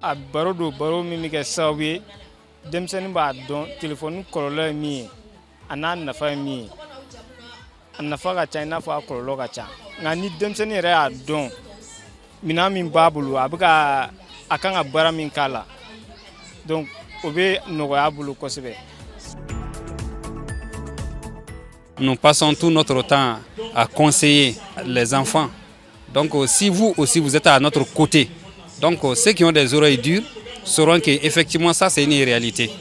a baro do baro min bɛ kɛ sababu ye denmisɛnnin b'a dɔn telefɔni kɔlɔlɔ ye min ye a n'a nafa ye min ye a nafa ka ca i n'a fɔ a kɔlɔlɔ ka ca nka ni denmisɛnnin yɛrɛ y'a dɔn minɛn min b'a bolo a bɛ ka a kan ka baara min k'a la donc o bɛ nɔgɔya a bolo kosɛbɛ. Nous passons tout notre temps à conseiller les enfants. Donc si vous aussi vous êtes à notre côté, donc ceux qui ont des oreilles dures sauront qu'effectivement ça c'est une réalité.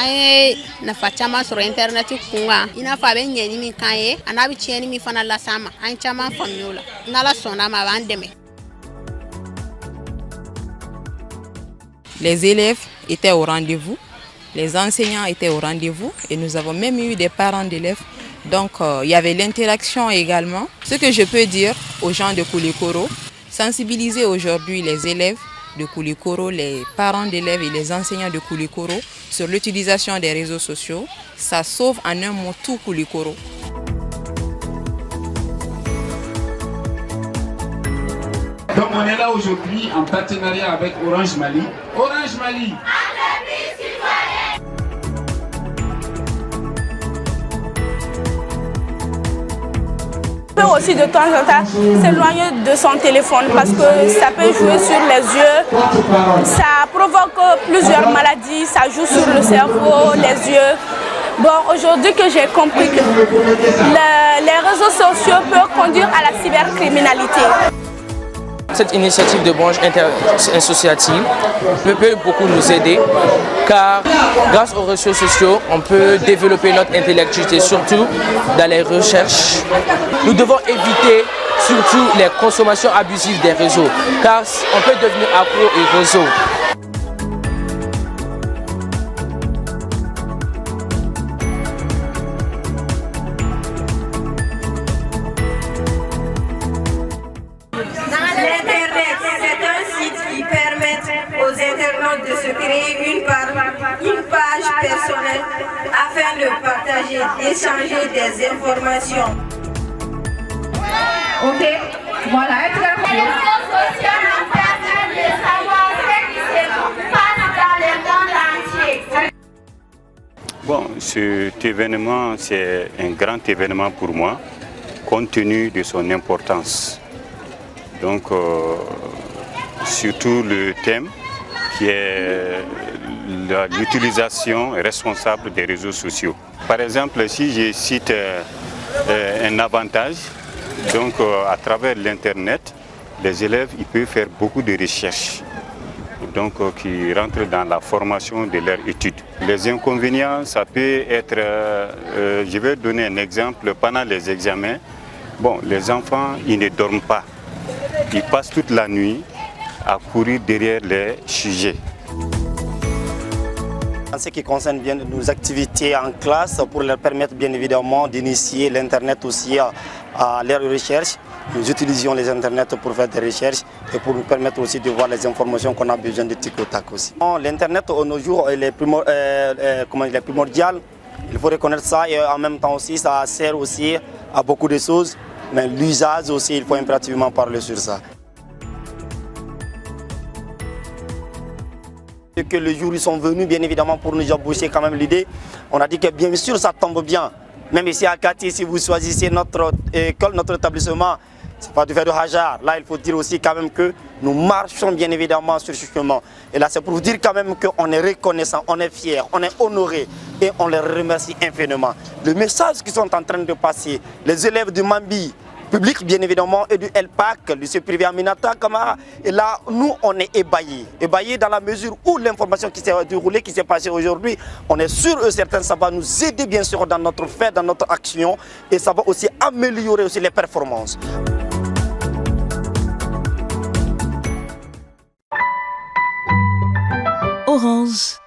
Ay nafa caman sɔrɔ internet kunga i n'a fɔ a bɛ ɲɛni min k'an ye a n'a bɛ tiɲɛni min fana las'an ma an caman faamuya o la n'Ala sɔnn'a ma a b'an dɛmɛ. Les élèves étaient au rendez-vous, les enseignants étaient au rendez-vous et nous avons même eu des parents d'élèves. Donc il y avait l'interaction également. Ce que je peux dire aux gens de Koulikoro, sensibiliser aujourd'hui les élèves de Koulikoro, les parents d'élèves et les enseignants de Koulikoro sur l'utilisation des réseaux sociaux, ça sauve en un mot tout Koulikoro. Donc on est là aujourd'hui en partenariat avec Orange Mali. Orange Mali. On peut aussi de temps en temps s'éloigner de son téléphone parce que ça peut jouer sur les yeux, ça provoque plusieurs maladies, ça joue sur le cerveau, les yeux. Bon, aujourd'hui que j'ai compris que les réseaux sociaux peuvent conduire à la cybercriminalité. Cette initiative de branche associative peut beaucoup nous aider car grâce aux réseaux sociaux, on peut développer notre intellectualité, surtout dans les recherches. Nous devons éviter surtout les consommations abusives des réseaux car on peut devenir accro aux réseaux. Aux internautes de se créer une page personnelle afin de partager, d'échanger des informations. Ok, voilà. Les réseaux sociaux nous permettent de savoir ce qui se passe dans le monde entier. Bon, cet événement, c'est un grand événement pour moi, compte tenu de son importance. Donc, surtout le thème qui est l'utilisation responsable des réseaux sociaux. Par exemple, si je cite un avantage, donc à travers l'Internet, les élèves ils peuvent faire beaucoup de recherches donc, qui rentrent dans la formation de leurs études. Les inconvénients, ça peut être, je vais donner un exemple, pendant les examens, bon, les enfants ils ne dorment pas, ils passent toute la nuit à courir derrière les sujets. En ce qui concerne bien nos activités en classe, pour leur permettre bien évidemment d'initier l'Internet aussi à leurs recherches, nous utilisions les Internet pour faire des recherches et pour nous permettre aussi de voir les informations qu'on a besoin de tic au tac aussi. L'Internet, au nos jours, il est primordial, il faut reconnaître ça et en même temps aussi, ça sert aussi à beaucoup de choses, mais l'usage aussi, il faut impérativement parler sur ça. Et que le jour ils sont venus bien évidemment pour nous embaucher quand même l'idée, on a dit que bien sûr ça tombe bien. Même ici à Kati, si vous choisissez notre école, notre établissement, c'est pas du fait de hasard. Là il faut dire aussi quand même que nous marchons bien évidemment sur ce chemin. Et là c'est pour vous dire quand même qu'on est reconnaissant, on est fiers, on est honorés et on les remercie infiniment. Le message qu'ils sont en train de passer, les élèves de Mambi, public bien évidemment et du LPAC, lycée privé Aminata Kamara. Et là, nous, on est ébahis. Ébahis dans la mesure où l'information qui s'est déroulée, qui s'est passée aujourd'hui, on est sûr et certain, ça va nous aider bien sûr dans notre fait, dans notre action et ça va aussi améliorer aussi les performances. Orange.